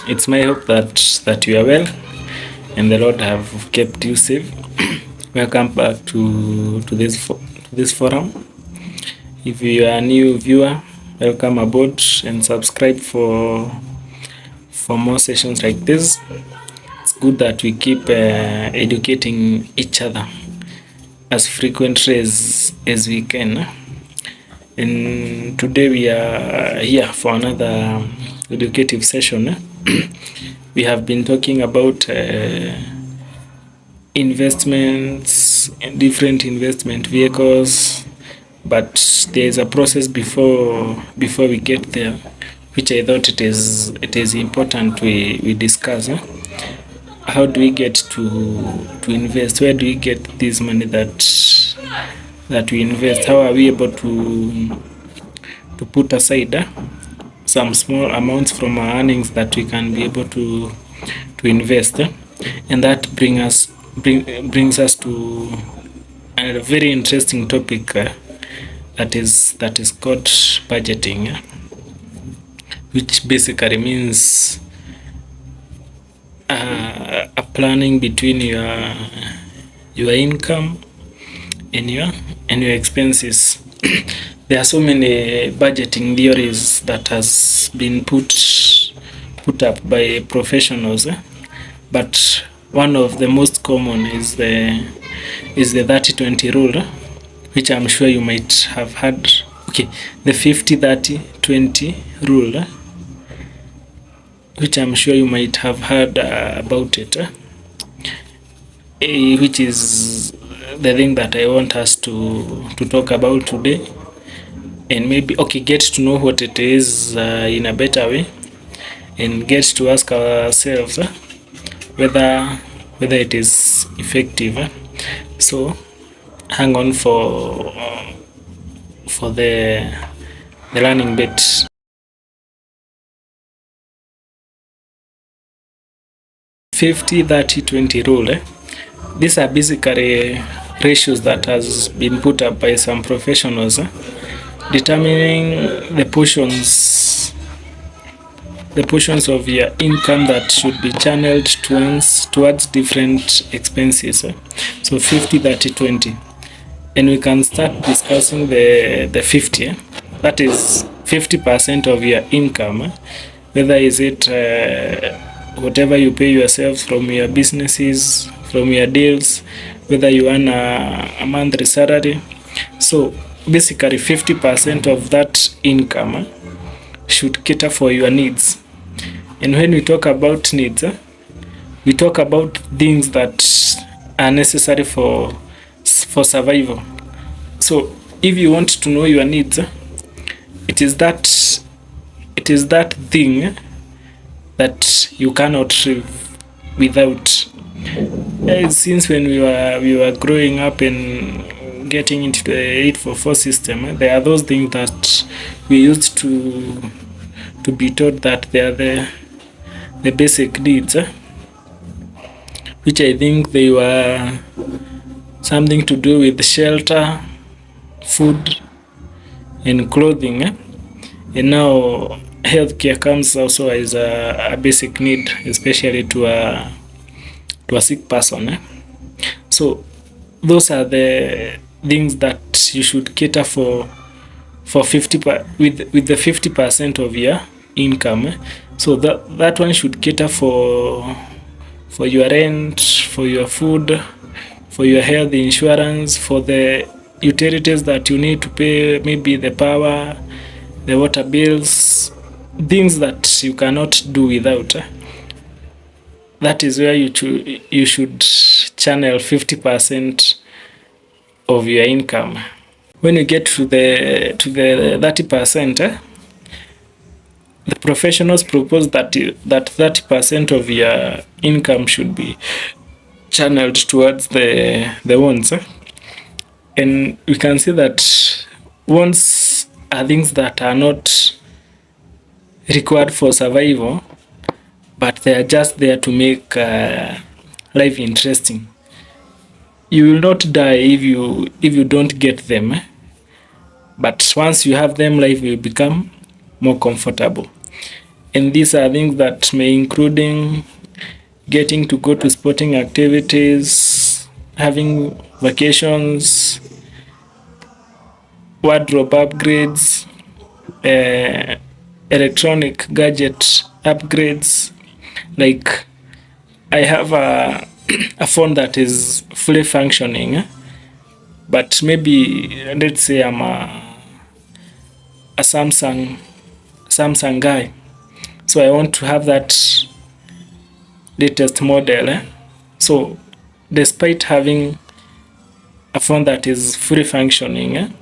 It's my hope that you are well and the Lord have kept you safe. Welcome back to this forum. If you are a new viewer, welcome aboard and subscribe for more sessions like this. It's good that we keep educating each other as frequently as we can. And today we are here for another educative session. We have been talking about investments and different investment vehicles, but there is a process before we get there, which I thought it is important we discuss. How do we get to invest? Where do we get this money that we invest? How are we able to put aside some small amounts from our earnings that we can be able to invest? And that brings us to a very interesting topic that is called budgeting, which basically means a planning between your income and your expenses. There are so many budgeting theories that has been put up by professionals, but one of the most common is the 30-20 rule, which I'm sure you might have heard. Okay, the 50-30-20 rule, which I'm sure you might have heard about it, which is the thing that I want us to talk about today, and maybe get to know what it is in a better way, and get to ask ourselves whether it is effective. So hang on for the learning bit. 50-30-20 rule. These are basically ratios that has been put up by some professionals, determining the portions of your income that should be channeled towards different expenses. So 50-30-20, and we can start discussing the 50. That is 50% of your income, whether is it whatever you pay yourself from your businesses, from your deals, whether you earn a monthly salary. So basically 50% of that income should cater for your needs. And when we talk about needs, we talk about things that are necessary for survival. So if you want to know your needs, it is that thing that you cannot live without. Since when we were growing up and getting into the 844 system, there are those things that we used to be taught that they are the basic needs, which I think they were something to do with shelter, food, and clothing. And now healthcare comes also as a basic need, especially to a sick person. So those are the things that you should cater for 50 with the 50% of your income. So that one should cater for your rent, for your food, for your health insurance, for the utilities that you need to pay, maybe the power, the water bills, things that you cannot do without. That is where you should channel 50% of your income. When you get to the 30%, the professionals propose that 30% of your income should be channeled towards the wants. And we can see that wants are things that are not required for survival, but they are just there to make life interesting. You will not die if you don't get them, but once you have them, life will become more comfortable. And these are things that may including getting to go to sporting activities, having vacations, wardrobe upgrades, electronic gadget upgrades. Like I have a phone that is fully functioning, but maybe let's say I'm a Samsung guy, so I want to have that latest model. So despite having a phone that is fully functioning,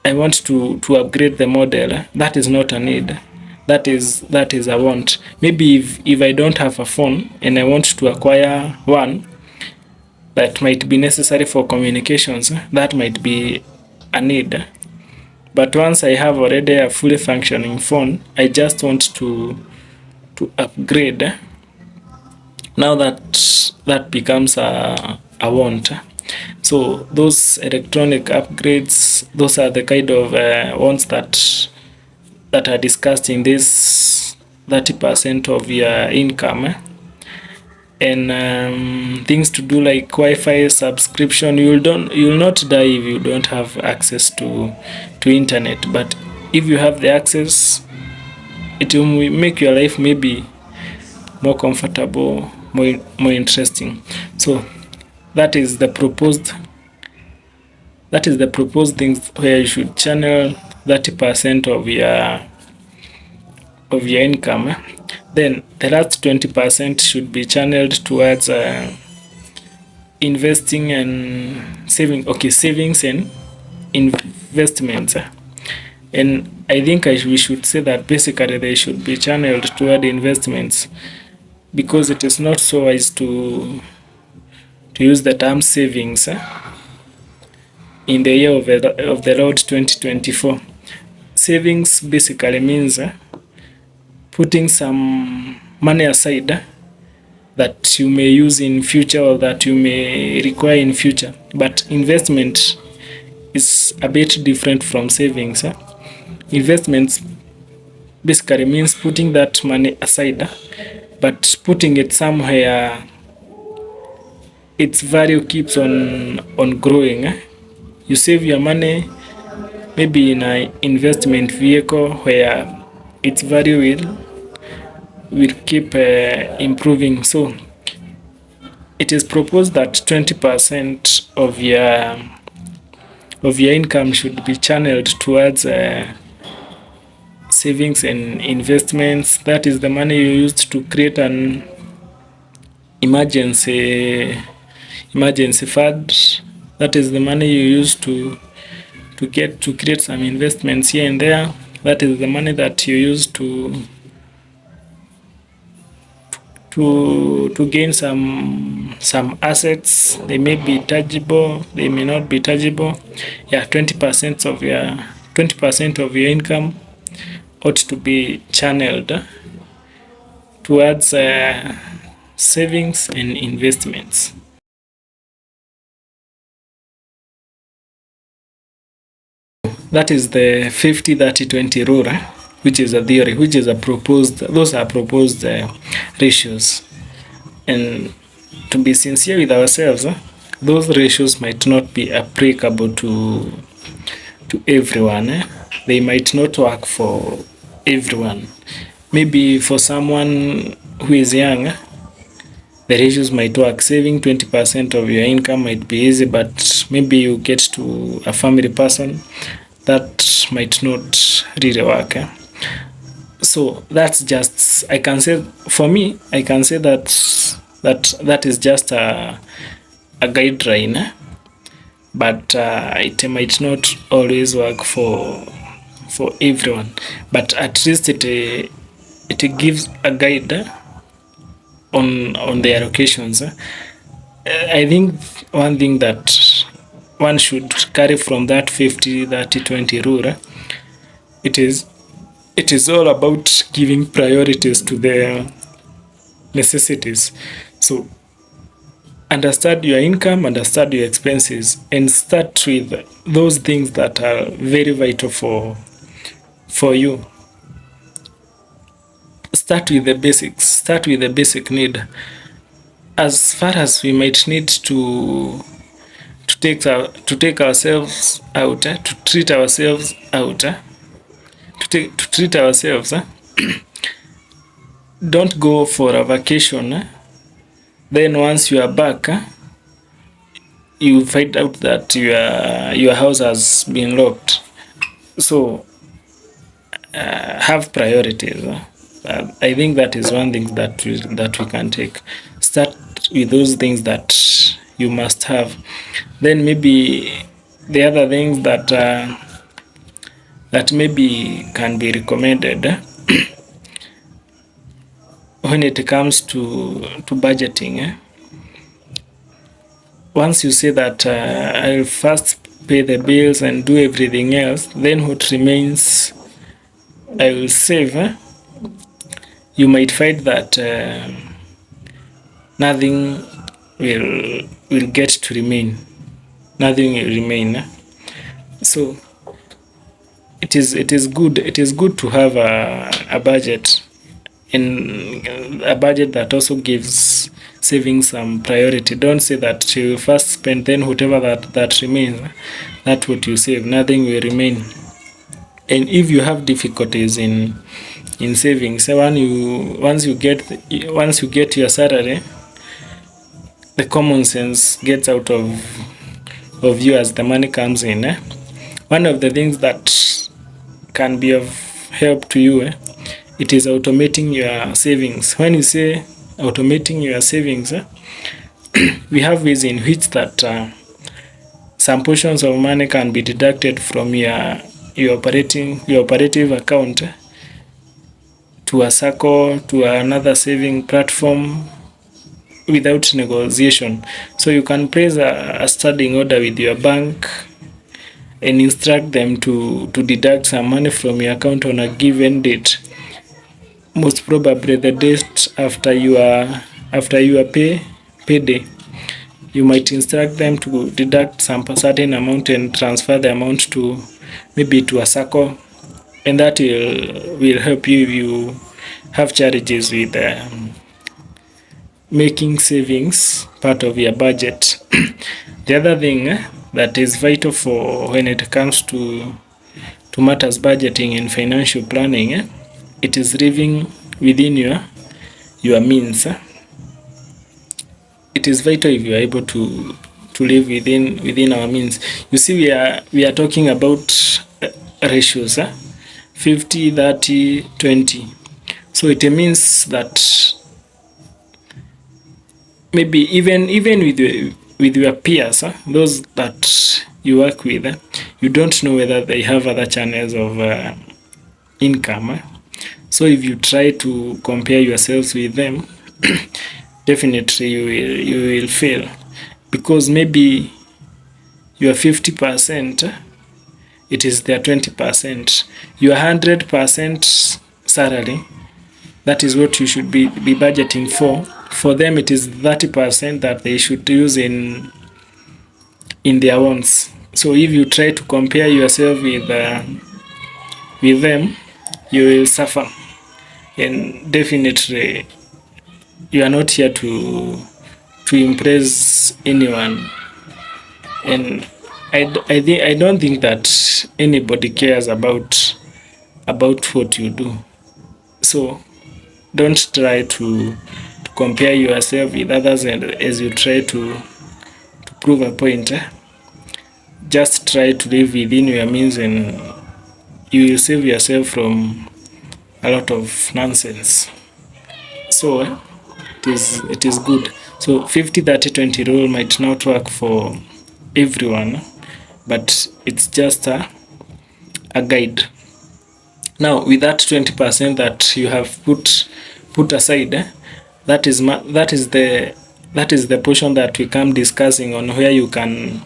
I want to upgrade the model. That is not a need. That is a want. Maybe if I don't have a phone and I want to acquire one that might be necessary for communications, that might be a need. But once I have already a fully functioning phone, I just want to upgrade. Now that becomes a want. So those electronic upgrades, those are the kind of wants that are discussed in this 30% of your income. And things to do like Wi-Fi subscription. You'll not die if you don't have access to internet, but if you have the access, it will make your life maybe more comfortable, more interesting. So that is the proposed things where you should channel 30% of your income. Then the last 20% should be channeled towards investing and saving. Okay, savings and investments. And I think we should say that basically they should be channeled toward investments, because it is not so wise to use the term savings in the year of the Lord 2024. Savings basically means putting some money aside that you may use in future or that you may require in future. But investment is a bit different from savings. Investments basically means putting that money aside, but putting it somewhere its value keeps on growing. You save your money maybe in an investment vehicle where its value will keep improving. So it is proposed that 20% of your income should be channeled towards savings and investments. That is the money you used to create an emergency fund. That is the money you used to create some investments here and there. That is the money that you use to gain some assets. They may be tangible, they may not be tangible. Yeah, 20% of your income ought to be channeled towards savings and investments. That is the 50-30-20 rule, which is a theory, which is those are proposed ratios. And to be sincere with ourselves, those ratios might not be applicable to everyone. They might not work for everyone. Maybe for someone who is young, the ratios might work. Saving 20% of your income might be easy, but maybe you get to a family person, that might not really work. So that's just, I can say, for me, I can say that is just a guideline, but it might not always work for everyone. But at least it gives a guide on the allocations. I think one thing that one should carry from that 50-30-20 rule, it is all about giving priorities to the necessities. So understand your income, understand your expenses, and start with those things that are very vital for you. start with the basics. Start with the basic need. As far as we might need to take ourselves out, to treat ourselves out, to treat ourselves. Don't go for a vacation. Then once you are back, you find out that your house has been locked. So have priorities. I think that is one thing that we can take. Start with those things that you must have. Then maybe the other things that maybe can be recommended when it comes to budgeting. Once you say that I'll first pay the bills and do everything else, then what remains I will save. You might find that nothing will get to remain. Nothing will remain. So it is good to have a budget, and a budget that also gives saving some priority. Don't say that you first spend, then whatever that remains, that's what you save. Nothing will remain. And if you have difficulties in saving, so once you get your salary, the common sense gets out of you as the money comes in. One of the things that can be of help to you, it is automating your savings. When you say automating your savings, we have ways in which that some portions of money can be deducted from your operative account to a SACCO, to another saving platform without negotiation. So you can place a standing order with your bank and instruct them to deduct some money from your account on a given date. Most probably the date after your payday. You might instruct them to deduct some certain amount and transfer the amount to maybe to a SACCO, and that will help you if you have challenges with making savings part of your budget. The other thing that is vital for when it comes to matters budgeting and financial planning, it is living within your means. It is vital if you are able to live within our means. You see, we are talking about ratios, 50, 30, 20. So it means that maybe even with your peers, those that you work with, you don't know whether they have other channels of income. So if you try to compare yourselves with them, definitely you will fail, because maybe your 50%, it is their 20%. Your 100% salary, that is what you should be budgeting for. For them, it is 30% that they should use in their wants. So if you try to compare yourself with them, you will suffer, and definitely you are not here to impress anyone. And I don't think that anybody cares about what you do. So don't try to compare yourself with others, and as you try to prove a point, just try to live within your means, and you will save yourself from a lot of nonsense. So it is good. So 50-30-20 rule might not work for everyone, but it's just a guide. Now with that 20% that you have put aside, that is the portion that we come discussing on, where you can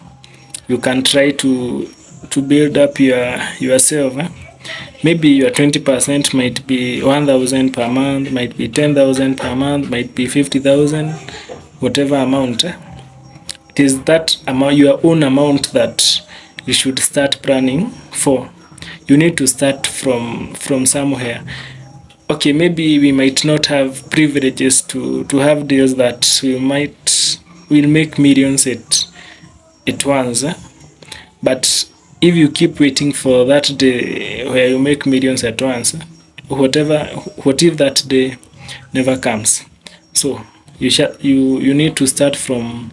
try to build up yourself. Maybe your 20% might be 1,000 per month, might be 10,000 per month, might be 50,000, whatever amount. It is that amount, your own amount, that you should start planning for. You need to start from somewhere. okay, maybe we might not have privileges to have deals that will make millions at once, but if you keep waiting for that day where you make millions at once, whatever what if that day never comes? So you need to start from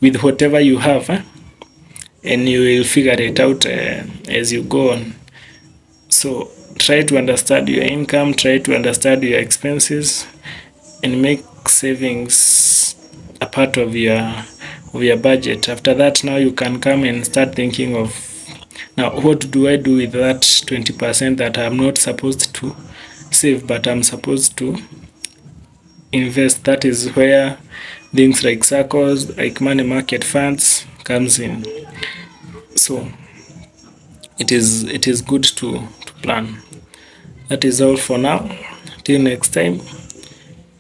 with whatever you have, and you will figure it out as you go on. So try to understand your income, try to understand your expenses, and make savings a part of your budget. After that, now you can come and start thinking of, now what do I do with that 20% that I'm not supposed to save but I'm supposed to invest. That is where things like circles, like money market funds comes in. So it is good to plan. That is all for now. Till next time,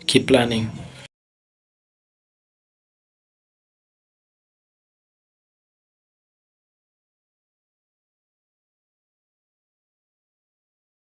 keep planning.